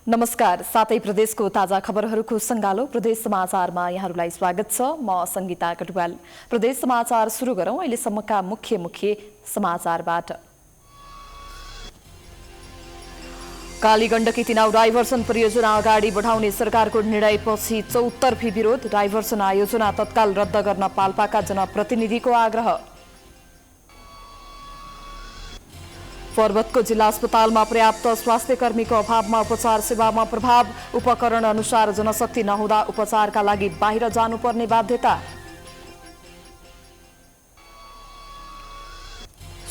नमस्कार, सातै प्रदेशको ताजा खबरहरूको संगालो प्रदेश समाचारमा यहाँहरूलाई स्वागत छ। म संगीता कटुवाल। प्रदेश समाचार सुरु गरौं अहिलेसम्मका मुख्य समाचारबाट। कालीगण्डकी तिनाउ डाइभर्सन परियोजना अगाडि बढाउने सरकारको निर्णयपछि चौतर्फी विरोध। डाइभर्सन आयोजना तत्काल रद्द गर्न पाल्पाका जनप्रतिनिधिको आग्रह। पर्वतको जिल्ला अस्पतालमा पर्याप्त स्वास्थ्य कर्मीको अभावमा उपचार सेवामा प्रभाव। उपकरण अनुसार जनशक्ति नहुँदा उपचारका लागि बाहिर जानुपर्ने बाध्यता।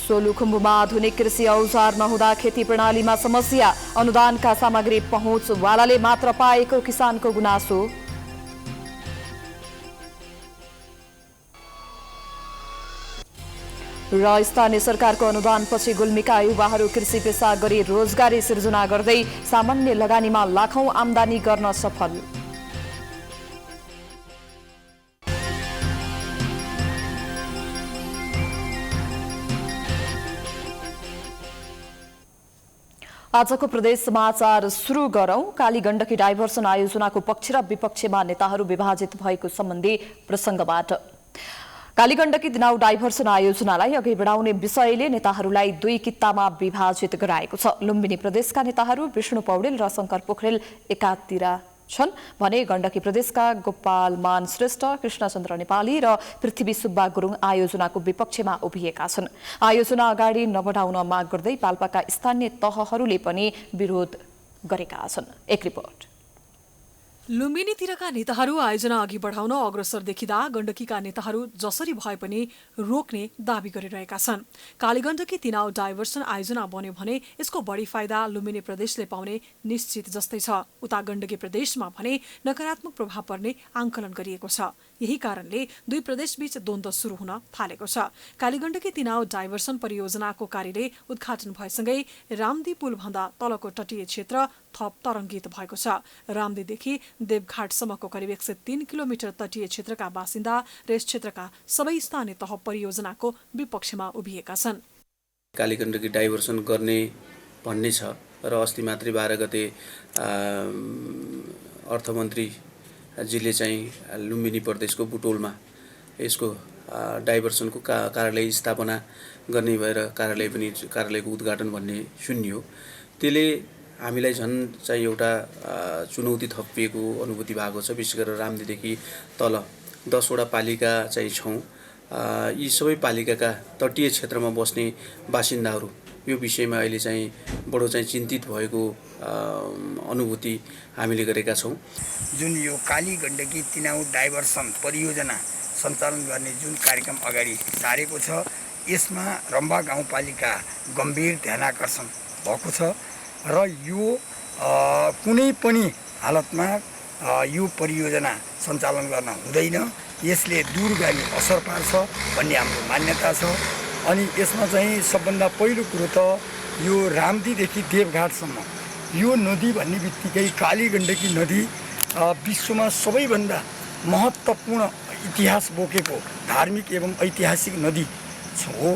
सोलुखुम्बुमा आधुनिक कृषि औजार नहुँदा खेती प्रणालीमा समस्या। अनुदानका सामग्री पहुँच वालाले मात्र पाएको किसानको गुनासो। र स्थानीय सरकारको अनुदानपछि गुल्मीका युवाहरू कृषि पेसा गरी रोजगारी सिर्जना गर्दै सामान्य लगानीमा लाखौं आमदानी गर्न सफल। आजको प्रदेश समाचार सुरु गरौं। कालीगण्डकी डाइभर्सन आयोजनाको पक्ष र विपक्षमा नेताहरू विभाजित भएको सम्बन्धी प्रसंगबाट। कालीगण्डकी तिनाउ डाइभर्सन आयोजनालाई अघि बढाउने विषयले नेताहरूलाई दुई कित्तामा विभाजित गराएको छ। लुम्बिनी प्रदेशका नेताहरू विष्णु पौडेल र शंकर पोखरेल एकातिर छन् भने गण्डकी प्रदेशका गोपाल मान श्रेष्ठ, कृष्णचन्द्र नेपाली र पृथ्वी सुब्बा गुरुङ आयोजनाको विपक्षमा उभिएका छन्। आयोजना अगाडि नबढाउन माग गर्दै पाल्पाका स्थानीय तहहरूले पनि विरोध गरेका छन्। एक रिपोर्ट। लुम्बिनीतिरका नेताहरू आयोजना अघि बढाउन अग्रसर देखिँदा गण्डकीका नेताहरू जसरी भए पनि रोक्ने दावी गरिरहेका छन्। कालीगण्डकी तिनाउ डाइभर्सन आयोजना बन्यो भने यसको बढी फाइदा लुम्बिनी प्रदेशले पाउने निश्चित जस्तै छ। उता गण्डकी प्रदेशमा भने नकारात्मक प्रभाव पर्ने आंकलन गरिएको छ। यही कारणले दुई प्रदेशबीच द्वन्द्व सुरु हुन थालेको छ। कालीगण्डकी तिनाउ डाइभर्सन परियोजनाको कार्यले उद्घाटन भएसँगै रामदी पुल भन्दा तलको तटीय क्षेत्र थप तरंगित भएको छ। रामदीदेखि देवघाटसम्मको करिब 103 किलोमिटर तटीय क्षेत्रका बासिन्दा र यस क्षेत्रका सबै स्थानीय तह परियोजनाको विपक्षमा उभिएका छन्। कालीगण्डकी डाइभर्सन गर्ने भन्ने छ र अस्ति मात्रै 12 गते अर्थमन्त्रीजीले चाहिँ लुम्बिनी प्रदेशको बुटोलमा यसको डाइभर्सनको कार्यालय स्थापना गर्ने भएर कार्यालयको उद्घाटन भन्ने सुनियो। त्यसले हामीलाई झन् चाहिँ एउटा चुनौती थपिएको अनुभूति भएको छ। विशेष गरेर रामदीदेखि तल 10 वटा पालिका चाहिँ छौँ। यी सबै पालिकाका तटीय क्षेत्रमा बस्ने बासिन्दाहरू यो विषयमा अहिले चाहिँ बडो चाहिँ चिन्तित भएको अनुभूति हामीले गरेका छौँ। जुन यो कालीगण्डकी तिनाउ डाइभर्सन परियोजना सञ्चालन गर्ने जुन कार्यक्रम अगाडि सारेको छ, यसमा रम्बा गाउँपालिका गम्भीर ध्यानाकर्षण भएको छ र यो कुनै पनि हालतमा यो परियोजना सञ्चालन गर्न हुँदैन। यसले दूरगामी असर पार्छ भन्ने हाम्रो मान्यता छ। अनि यसमा चाहिँ सबभन्दा पहिलो कुरो त यो रामदीदेखि देवघाटसम्म यो नदी भन्ने बित्तिकै कालीगण्डकी नदी विश्वमा सबैभन्दा महत्त्वपूर्ण इतिहास बोकेको धार्मिक एवं ऐतिहासिक नदी हो।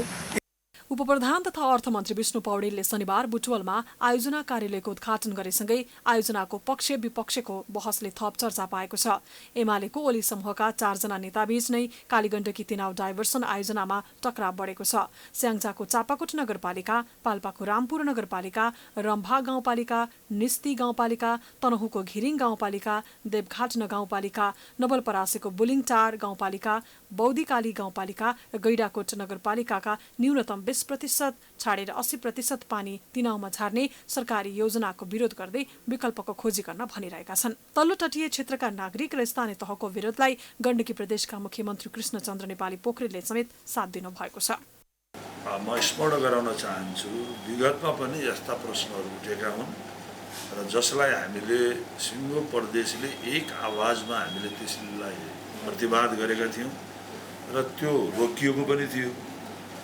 उपप्रधान तथा अर्थमन्त्री विष्णु पौडेलले शनिबार बुटवलमा आयोजना कार्यालयको उद्घाटन गरेसँगै आयोजनाको पक्ष विपक्षको बहसले थप चर्चा पाएको छ। एमालेको ओली समूहका 4 जना नेताबीच नै कालीगण्डकी तिनाउ डाइभर्सन आयोजनामा टकराव बढेको छ। स्याङ्जाको चापाकोट नगरपालिका, पाल्पाको रामपुर नगरपालिका, रम्भा गाउँपालिका, निस्ती गाउँपालिका, तनहुँको घिरिङ गाउँपालिका, देवघाट नगाउँपालिका, नवलपरासीको बुलिङटार गाउँपालिका, बौद्धकाली गाउँपालिका र गैडाकोट नगरपालिकाका न्यूनतम 20% छाडेर 80% पानी तिनाउमा झार्ने सरकारी योजनाको विरोध गर्दै विकल्पको खोजी गर्न भनिरहेका छन्। तल्लो तटीय क्षेत्रका नागरिक र स्थानीय तहको विरोधलाई गण्डकी प्रदेशका मुख्यमन्त्री कृष्णचन्द्र नेपाली पोखरेलले समेत साथ दिनु भएको छ। म स्मरण गराउन चाहन्छु, विगतमा पनि यस्ता प्रश्नहरू उठेका हुन् र जसलाई हामीले सिङ्गो प्रदेशले एक आवाजमा हामीले त्यसलाई प्रतिवाद गरेका थियौँ र त्यो रोकिएको पनि थियो।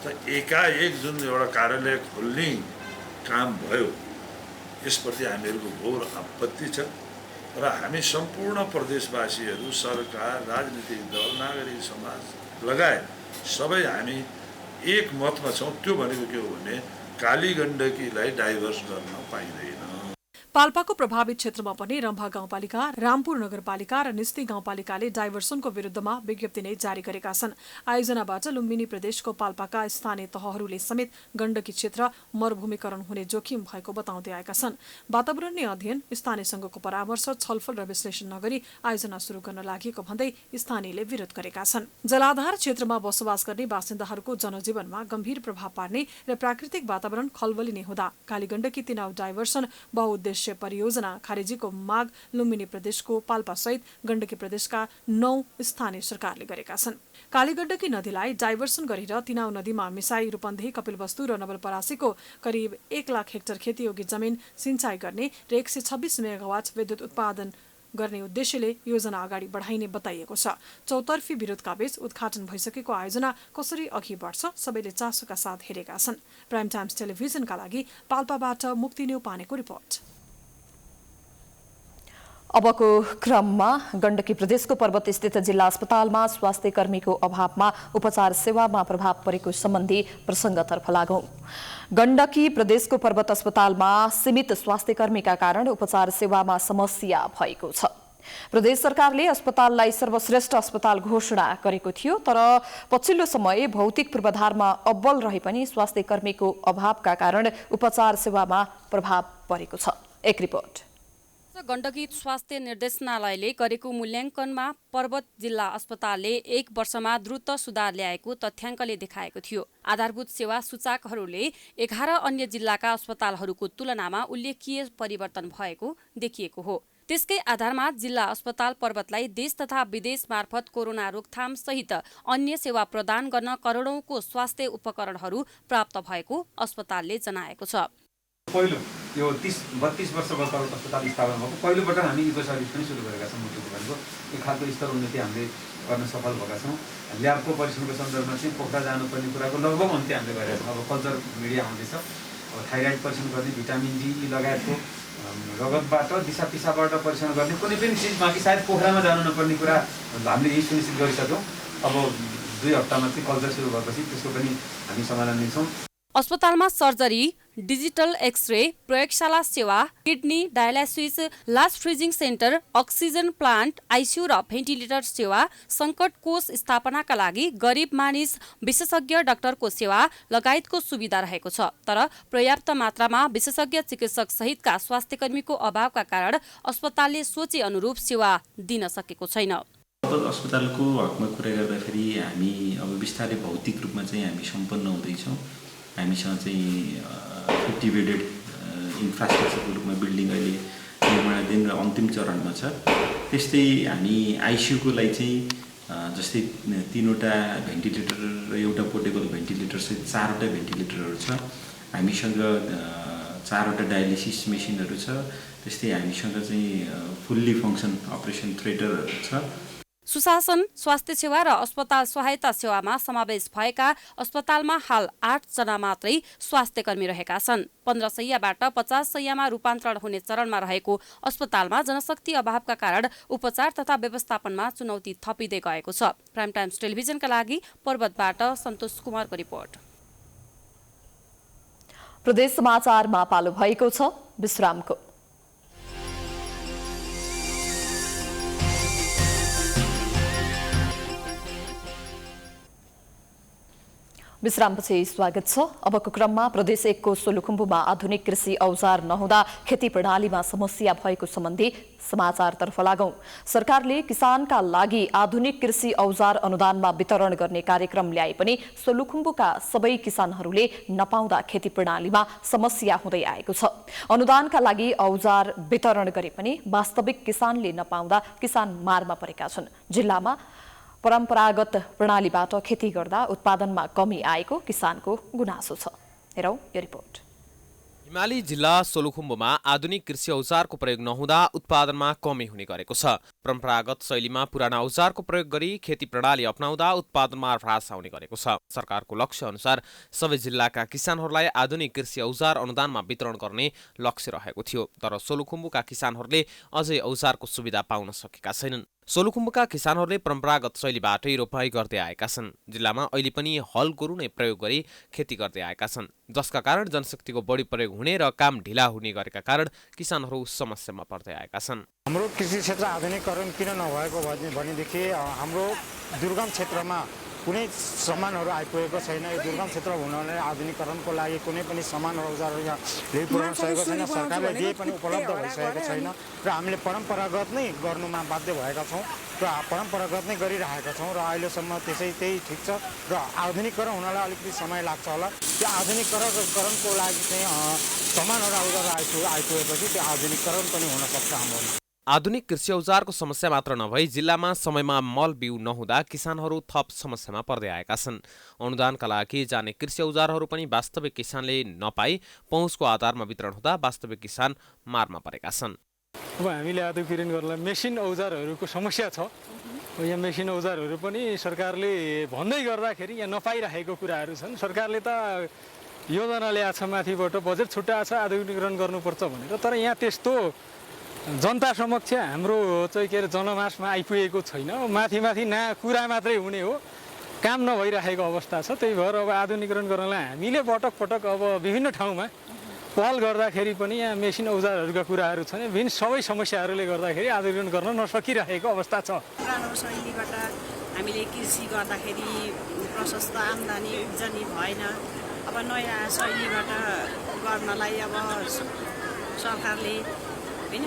त एकाएक जुन एउटा कार्यालय खोल्ने काम भयो, यसप्रति हामीहरूको घोर आपत्ति छ र हामी सम्पूर्ण प्रदेशवासीहरू, सरकार, राजनीतिक दल, नागरिक समाज लगायत सबै हामी एक मतमा छौँ। त्यो भनेको के हो भने कालीगण्डकीलाई डाइभर्स गर्न पाइँदैन। पाल्पाको प्रभावित क्षेत्रमा पनि रम्भा गाउँपालिका, रामपुर नगरपालिका र निस्ती गाउँपालिकाले डाइभर्सनको विरुद्धमा विज्ञप्ति नै जारी गरेका छन्। आयोजनाबाट लुम्बिनी प्रदेशको पाल्पाका स्थानीय तहहरूले समेत गण्डकी क्षेत्र मरुभूमिकरण हुने जोखिम भएको बताउँदै आएका छन्। वातावरणीय अध्ययन, स्थानीय संघको परामर्श, छलफल र विश्लेषण नगरी आयोजना सुरु गर्न लागेको भन्दै स्थानीयले विरोध गरेका छन्। जलाधार क्षेत्रमा बसोबास गर्ने बासिन्दाहरूको जनजीवनमा गम्भीर प्रभाव पार्ने र प्राकृतिक वातावरण खलबलिने हुँदा कालीगण्डकी तिनाउ डाइभर्सन बहुउद्देश्य परियोजना खारेजीको माग लुम्बिनी प्रदेशको पाल्पा सहित गण्डकी प्रदेशका 9 स्थानीय सरकारले गरेका छन्। कालीगण्डकी नदीलाई डाइभर्सन गरेर तिनाउ नदीमा मिसाई रूपन्देही, कपिलवस्तु र नवलपरासीको करिब 1 लाख हेक्टर खेतीयोग्य जमिन सिंचाई गर्ने र 126 मेगावाट विद्युत उत्पादन गर्ने उद्देश्यले योजना अगाडि बढाइने बताइएको छ। चौतर्फी विरोधका बीच उद्घाटन भइसकेको आयोजना कसरी अघि बढ्छ सबैले चासोका साथ हेरेका छन्। प्राइम टाइम्स टेलिभिजनका लागि पाल्पाबाट मुक्ति न्यौपानेको रिपोर्ट। अबको क्रममा गण्डकी प्रदेशको पर्वतस्थित जिल्ला अस्पतालमा स्वास्थ्य कर्मीको अभावमा उपचार सेवामा प्रभाव परेको सम्बन्धी प्रसङ्गतर्फ लागौं। गण्डकी प्रदेशको पर्वत अस्पतालमा सीमित स्वास्थ्य कर्मीका कारण उपचार सेवामा समस्या भएको छ। प्रदेश सरकारले अस्पताललाई सर्वश्रेष्ठ अस्पताल घोषणा गरेको थियो, तर पछिल्लो समय भौतिक पूर्वाधारमा अब्बल रहे पनि स्वास्थ्य कर्मीको अभावका कारण उपचार सेवामा प्रभाव परेको छ। एक रिपोर्ट। गण्डकी स्वास्थ्य निर्देशनालयले गरेको मूल्याङ्कनमा पर्वत जिल्ला अस्पतालले 1 वर्षमा द्रुत सुधार ल्याएको तथ्याङ्कले देखाएको थियो। आधारभूत सेवा सूचकहरूले 11 अन्य जिल्लाका अस्पतालहरूको तुलनामा उल्लेखनीय परिवर्तन भएको देखिएको हो। त्यसकै आधारमा जिल्ला अस्पताल पर्वतलाई देश तथा विदेश मार्फत कोरोना रोकथाम सहित अन्य सेवा प्रदान गर्न करोडौंको स्वास्थ्य उपकरणहरू प्राप्त भएको अस्पतालले जनाएको छ। पहिलो यो 32 वर्ष भयो पर्वत अस्पताल स्थापना भएको, पहिलोपटक हामी इको सर्भिस पनि सुरु गरेका छौँ। मुटुको भनेको एक खालको स्तर उन्नति हामीले गर्न सफल भएका छौँ। ल्याबको परीक्षणको सन्दर्भमा चाहिँ पोखरा जानुपर्ने कुराको लगभग अन्त्य हामीले गरेका छौँ। अब कल्चर मिडिया आउँदैछ, अब थाइराइड परीक्षण गर्ने, भिटामिन डी लगायतको रगतबाट दिशा पिसाबबाट परीक्षण गर्ने कुनै पनि चिज बाँकी सायद पोखरामा जानु नपर्ने कुरा हामीले यही सुनिश्चित गरिसक्यौँ। अब 2 हप्तामा चाहिँ कल्चर सुरु भएपछि त्यसको पनि हामी समाधान लिन्छौँ। अस्पतालमा सर्जरी, डिजिटल एक्सरे, प्रयोगशाला सेवा, kidney dialysis, last freezing centre, oxygen plant, ICU र भेन्टिलेटर सेवा, सङ्कट कोष स्थापनाका लागि गरिब मानिस विशेषज्ञ डाक्टरको सेवा लगायतको सुविधा रहेको छ। तर पर्याप्त मात्रामा विशेषज्ञ चिकित्सक सहितका स्वास्थ्यकर्मीको अभावका कारण अस्पतालले सोचे अनुरूप सेवा दिन सकेको छैन। अस्पतालको हकमा कुरा गर्दाखेरि हामी अब बिस्तारै भौतिक रूपमा चाहिँ हामी सम्पन्न हुँदैछौँ। हामीसँग चाहिँ 50 बेडेड इन्फ्रास्ट्रक्चरको रूपमा बिल्डिङ अहिले निर्माणाधीन र अन्तिम चरणमा छ। त्यस्तै हामी आइसियूको लागि चाहिँ जस्तै 3वटा भेन्टिलेटर र एउटा पोर्टेबल भेन्टिलेटर सहित 4वटा भेन्टिलेटरहरू छ। हामीसँग 4वटा डायलिसिस मेसिनहरू छ। त्यस्तै हामीसँग चाहिँ फुल्ली फङ्सन अपरेसन थिएटरहरू छ। सुशासन, स्वास्थ्य सेवा र अस्पताल सहायता सेवामा समावेश भएका अस्पतालमा हाल 8 जना मात्रै स्वास्थ्य कर्मी रहेका छन्। 15 शय्याबाट 50 शय्यामा रूपान्तरण हुने चरणमा रहेको अस्पतालमा जनशक्ति अभावका कारण उपचार तथा व्यवस्थापनमा चुनौती थपिँदै गएको छ। प्राइम टाइम्स टेलिभिजनका लागि पर्वतबाट सन्तोष कुमारको रिपोर्ट। प्रदेश समाचारमा पालो भएको छ विश्रामको। विश्रामपछि स्वागत छ। अबको क्रममा प्रदेश 1 को सोलुखुम्बुमा आधुनिक कृषि औजार नहुँदा खेती प्रणालीमा समस्या भएको सम्बन्धी समाचारतर्फ लागौं। सरकारले किसानका लागि आधुनिक कृषि औजार अनुदानमा वितरण गर्ने कार्यक्रम ल्याए पनि सोलुखुम्बुका सबै किसानहरूले नपाउँदा खेती प्रणालीमा समस्या हुँदै आएको छ। अनुदानका लागि औजार वितरण गरे पनि वास्तविक किसानले नपाउँदा किसान मारमा परेका छन्। जिल्लामा परम्परागत प्रणालीबाट खेती गर्दा उत्पादनमा कमी आएको किसानको गुनासो छ। हेरौं यो रिपोर्ट। हिमाली जिल्ला सोलुखुम्बुमा आधुनिक कृषि औजारको प्रयोग नहुँदा उत्पादनमा कमी हुने गरेको छ। परम्परागत शैलीमा पुराना औजारको प्रयोग गरी खेती प्रणाली अपनाउँदा उत्पादनमा ह्रास आउने गरेको छ। सरकारको लक्ष्य अनुसार सबै जिल्लाका किसानहरूलाई आधुनिक कृषि औजार अनुदानमा वितरण गर्ने लक्ष्य रहेको थियो, तर सोलुखुम्बुका किसानहरूले अझै औजारको सुविधा पाउन सकेका छैनन्। सोलुखुम्बुका किसानहरूले परम्परागत शैलीबाटै रोपाई गर्दै आएका छन्। जिल्लामा अहिले पनि हल गोरु नै प्रयोग गरी खेती गर्दै आएका छन्, जसका कारण जनशक्तिको बढी प्रयोग हुने र काम ढिला हुने गरेका कारण किसानहरू समस्यामा पर्दै आएका छन्। हाम्रो कृषि क्षेत्र आधुनिकीकरण किन नभएको भनेदेखि हाम्रो दुर्गम क्षेत्रमा कुनै सामानहरू आइपुगेको छैन। यो दुर्गम क्षेत्र हुनाले आधुनिकीकरणको लागि कुनै पनि सामान र औजारहरू यहाँ ल्याइपुर्याउन सकेको छैन। सरकारले जे पनि उपलब्ध भइसकेको छैन र हामीले परम्परागत नै गर्नुमा बाध्य भएका छौँ र परम्परागत नै गरिरहेका छौँ र अहिलेसम्म त्यही ठिक छ र आधुनिकीकरण हुनलाई अलिकति समय लाग्छ होला। त्यो आधुनिकीकरणको लागि चाहिँ सामानहरू औजारहरू आइपुगेपछि त्यो आधुनिकीकरण पनि हुनसक्छ हाम्रोमा। आधुनिक कृषि औजारको समस्या मात्र नभई जिल्लामा समयमा मल बिउ नहुँदा किसानहरू थप समस्यामा पर्दै आएका छन्। अनुदानका लागि जाने कृषि औजारहरू पनि वास्तविक किसानले नपाई पहुँचको आधारमा वितरण हुँदा वास्तविक किसान मारमा परेका छन्। अब हामीले आधुनिकीकरण गर्नलाई मेसिन औजारहरूको समस्या छ। यहाँ मेसिन औजारहरू पनि सरकारले भन्दै गर्दाखेरि यहाँ नपाइरहेको कुराहरू छन्। सरकारले त योजना ल्याएको छ, माथिबाट बजेट छुट्याएको छ आधुनिकीकरण गर्नुपर्छ भनेर, तर यहाँ त्यस्तो जनता समक्ष हाम्रो चाहिँ के अरे जनमासमा आइपुगेको छैन। माथि कुरा मात्रै हुने हो, काम नभइरहेको अवस्था छ। त्यही भएर अब आधुनिकीकरण गर्नलाई हामीले पटक अब विभिन्न ठाउँमा पहल गर्दाखेरि पनि यहाँ मेसिन औजारहरूका कुराहरू छन्। विभिन्न सबै समस्याहरूले गर्दाखेरि आधुनिकीकरण गर्न नसकिरहेको अवस्था छ। पुरानो शैलीबाट हामीले कृषि गर्दाखेरि प्रशस्त आम्दानी उब्जनी भएन। अब नयाँ शैलीबाट गर्नलाई अब सरकारले होइन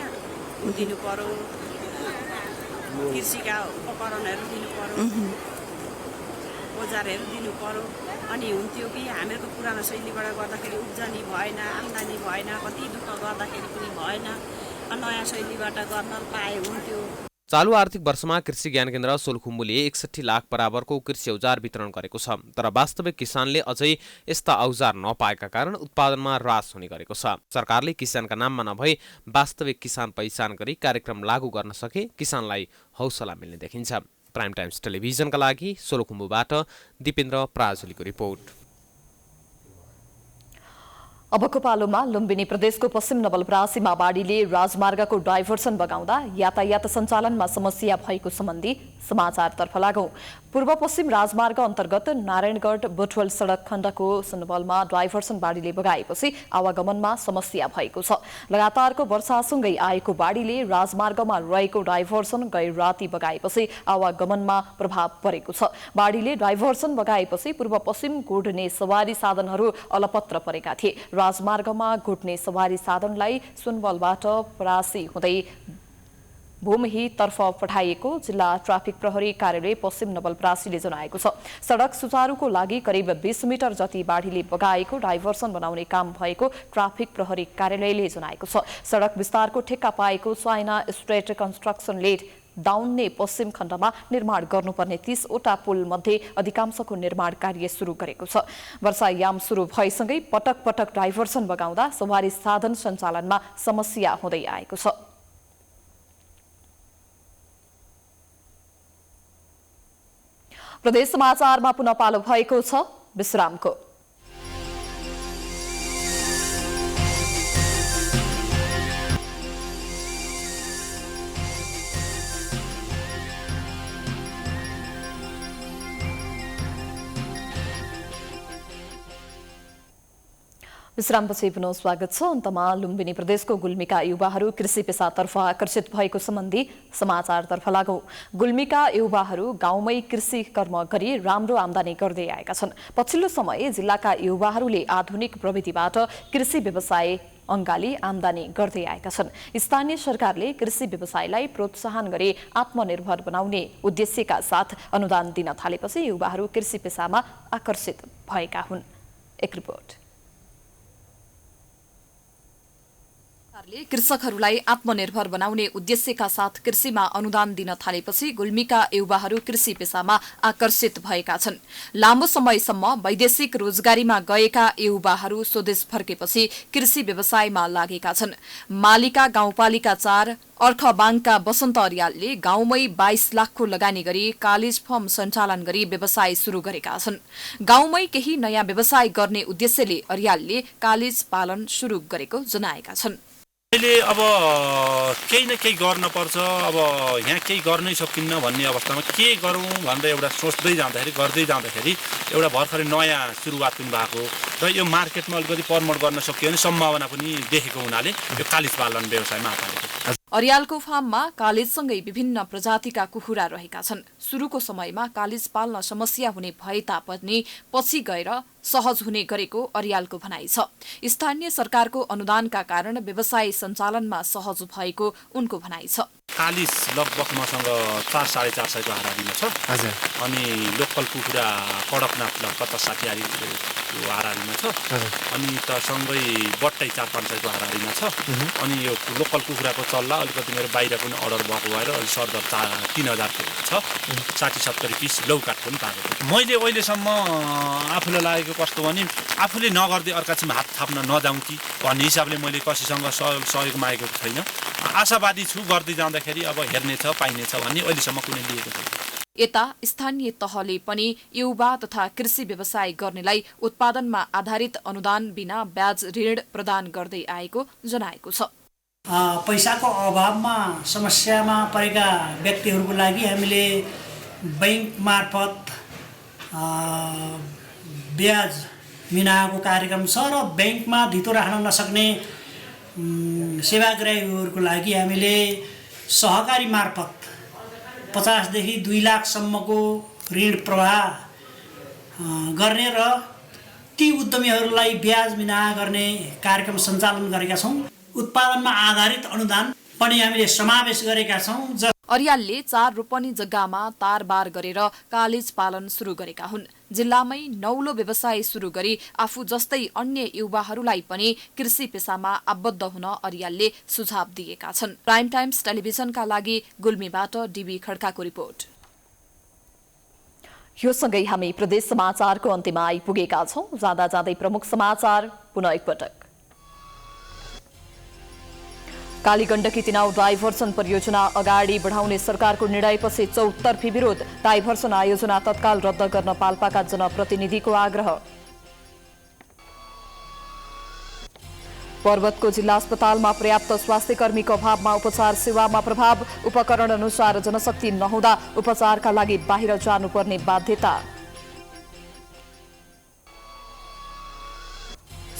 दिनु पर्यो, कृषिका उपकरणहरू दिनु पर्यो, औजारहरू दिनु पर्यो, अनि हुन्थ्यो कि हामीहरूको पुरानो शैलीबाट गर्दाखेरि उब्जनी भएन, आम्दानी भएन, कति दुःख गर्दाखेरि पनि भएन। नयाँ शैलीबाट गर्न पाए हुन्थ्यो। चालु आर्थिक वर्षमा कृषि ज्ञान केन्द्र सोलुखुम्बुले 61 लाख बराबरको कृषि औजार वितरण गरेको छ। तर वास्तविक किसानले अझै यस्ता औजार नपाएका कारण उत्पादनमा ह्रास हुने गरेको छ। सरकारले किसानका नाममा नभई वास्तविक किसान पहिचान गरी कार्यक्रम लागू गर्न सके किसानलाई हौसला मिल्ने देखिन्छ। प्राइम टाइम्स टेलिभिजनका लागि सोलुखुम्बुबाट दिपेन्द्र पराजुलीको रिपोर्ट। अबको पालोमा लुम्बिनी प्रदेशको पश्चिम नवलपरासीमा बाढीले राजमार्गको डाइभर्सन बगाउँदा यातायात सञ्चालनमा समस्या भएको सम्बन्धी समाचारतर्फ लागौं। पूर्व पश्चिम राजमार्ग अन्तर्गत नारायणगढ बुटवल सडक खण्डको सुनवलमा डाइभर्सन बाढीले बगाएपछि आवागमनमा समस्या भएको छ। लगातारको वर्षासँगै आएको बाढीले राजमार्गमा रहेको डाइभर्सन गैर राति बगाएपछि आवागमनमा प्रभाव परेको छ। बाढीले डाइभर्सन बगाएपछि पूर्व पश्चिम गुड्ने सवारी साधनहरू अलपत्र परेका थिए। राजमार्गमा गुड्ने सवारी साधनलाई सुनवलबाट परासी हुँदै भूमहीतर्फ पठाइएको जिल्ला ट्राफिक प्रहरी कार्यालय पश्चिम नवलपरासीले जनाएको छ। सडक सुचारुको लागि करिब 20 मिटर जति बाढीले बगाएको डाइभर्सन बनाउने काम भएको ट्राफिक प्रहरी कार्यालयले जनाएको छ। सडक विस्तारको ठेक्का पाएको चाइना स्ट्रेट कन्स्ट्रक्सनले दाउन्ने पश्चिम खण्डमा निर्माण गर्नुपर्ने 30 वटा पुल मध्ये अधिकांशको निर्माण कार्य सुरु गरेको छ। वर्षायाम सुरु भएसँगै पटक पटक डाइभर्सन बगाउँदा सवारी साधन सञ्चालनमा समस्या हुँदै आएको छ। प्रदेश समाचारमा पुनः पालो भएको छ विश्रामको। विश्रामपछि पुनः स्वागत छ। अन्तमा लुम्बिनी प्रदेशको गुल्मीका युवाहरू कृषि पेसातर्फ आकर्षित भएको सम्बन्धी समाचारतर्फ लागौं। गुल्मीका युवाहरू गाउँमै कृषि कर्म गरी राम्रो आम्दानी गर्दै आएका छन्। पछिल्लो समय जिल्लाका युवाहरूले आधुनिक प्रविधिबाट कृषि व्यवसाय अङ्गाली आम्दानी गर्दै आएका छन्। स्थानीय सरकारले कृषि व्यवसायलाई प्रोत्साहन गरी आत्मनिर्भर बनाउने उद्देश्यका साथ अनुदान दिन थालेपछि युवाहरू कृषि पेसामा आकर्षित भएका हुन्। एक रिपोर्ट। कृषकहरूलाई आत्मनिर्भर बनाउने उद्देश्यका साथ कृषिमा अनुदान दिन थालेपछि गुल्मीका युवाहरू कृषि पेसामा आकर्षित भएका छन्। लामो समयसम्म वैदेशिक रोजगारीमा गएका युवाहरू स्वदेश फर्केपछि कृषि व्यवसायमा लागेका छन्। मालिका गाउँपालिका 4 अर्खबाङका वसन्त अर्यालले गाउँमै 22 लाखको लगानी गरी कालिज फर्म सञ्चालन गरी व्यवसाय सुरु गरेका छन्। गाउँमै केही नयाँ व्यवसाय गर्ने उद्देश्यले अर्यालले कालिज पालन सुरु गरेको जनाएका छन्। अहिले अब केही न केही गर्न पर्छ, अब यहाँ केही गर्नै सकिन्न भन्ने अवस्थामा के गरौँ भनेर एउटा सोच्दै जाँदाखेरि गर्दै जाँदाखेरि एउटा भर्खरै नयाँ सुरुवात पनि भएको र यो मार्केटमा अलिकति प्रमोट गर्न सकियो भने सम्भावना पनि देखेको हुनाले यो कालिज पालन व्यवसायमा हात हालेको। अर्यालको फार्ममा कालिजसँगै विभिन्न प्रजातिका कुखुरा रहेका छन्। सुरुको समयमा कालिज पाल्न समस्या हुने भए तापनि पछि गएर सहज हुने गरेको अर्यालको भनाइ छ। स्थानीय सरकारको अनुदानका कारण व्यवसाय सञ्चालनमा सहज भएको उनको भनाइ छ। कालिज लगभग मसँग 400-450 हाराहारीमा छ। अनि लोकल कुखुरा कडकनाथ 50-60 हाराहारीमा छ। अनि त सँगै बट्टै 400-500 हाराहारीमा छ। अनि यो लोकल कुखुराको चल्ला अलिकति मेरो बाहिर पनि अर्डर भएको भएर अलि सरदर 3000 छ। 60-70 पिस लौकाट पनि पाएको। मैले अहिलेसम्म आफूलाई लागेको कस्तो भने आफूले नगर्दै अर्काछिमा हात थाप्न नजाउँ कि भन्ने हिसाबले मैले कसैसँग सहयोग मागेको छैन। आशावादी छु गर्दै जाँदाखेरि अब हेर्नेछ पाइनेछ भन्ने अहिलेसम्म कुनै लिएको छैन। यता स्थानीय तहले पनि युवा तथा कृषि व्यवसाय गर्नेलाई उत्पादनमा आधारित अनुदान बिना ब्याज ऋण प्रदान गर्दै आएको जनाएको छ। पैसाको अभावमा समस्यामा परेका व्यक्तिहरूको लागि हामीले बैंक मार्फत ब्याज बिनाको कार्यक्रम छ र बैंकमा धितो राख्न नसक्ने सेवाग्राहीहरूको लागि हामीले सहकारी मार्फत 50 देखि 2 लाखसम्मको ऋण प्रवाह गर्ने र ती उद्यमीहरूलाई ब्याज बिना गर्ने कार्यक्रम सञ्चालन गरेका छौँ। उत्पादनमा आधारित अनुदान पनि हामीले समावेश गरेका छौँ। अर्यालले 4 रोपनी जग्गामा तारबार गरेर कालिज पालन सुरु गरेका हुन्। जिल्लामै नौलो व्यवसाय सुरु गरी आफू जस्तै अन्य युवाहरूलाई पनि कृषि पेसामा आबद्ध हुन अर्यालले सुझाव दिएका छन्। प्राइम टाइम्स टेलिभिजनका लागि गुल्मीबाट डीबी खड्काको रिपोर्ट। यो सँगै हामी प्रदेश समाचारको अन्त्यमा आइपुगेका छौं। जाँदा जाँदै प्रमुख समाचार पुनः एकपटक। कालीगण्डकी तिनाउ डाइभर्सन परियोजना अगाडि बढाउने सरकारको निर्णयपछि चौतर्फी विरोध। डाइभर्सन आयोजना तत्काल रद्द गर्न पाल्पाका जनप्रतिनिधिको आग्रह। पर्वतको जिल्ला अस्पतालमा पर्याप्त स्वास्थ्य कर्मीको अभावमा उपचार सेवामा प्रभाव। उपकरण अनुसार जनशक्ति नहुँदा उपचारका लागि बाहिर जानुपर्ने बाध्यता।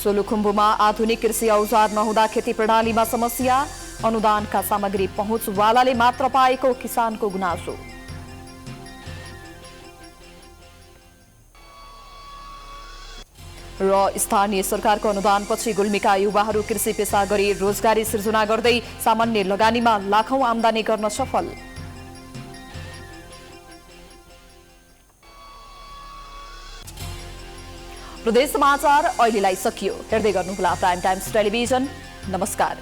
सोलुखुम्बुमा आधुनिक कृषि औजार नहुँदा खेती प्रणालीमा समस्या। अनुदानका सामग्री पहुँचवालाले मात्र पाएको किसानको गुनासो। र स्थानीय सरकारको अनुदानपछि गुल्मीका युवाहरू कृषि पेसा गरी रोजगारी सिर्जना गर्दै सामान्य लगानीमा लाखौं आमदानी गर्न सफल। प्रदेश समाचार अहिलेलाई सकियो। हेर्दै गर्नुहोला प्राइम टाइम्स टेलिभिजन। नमस्कार।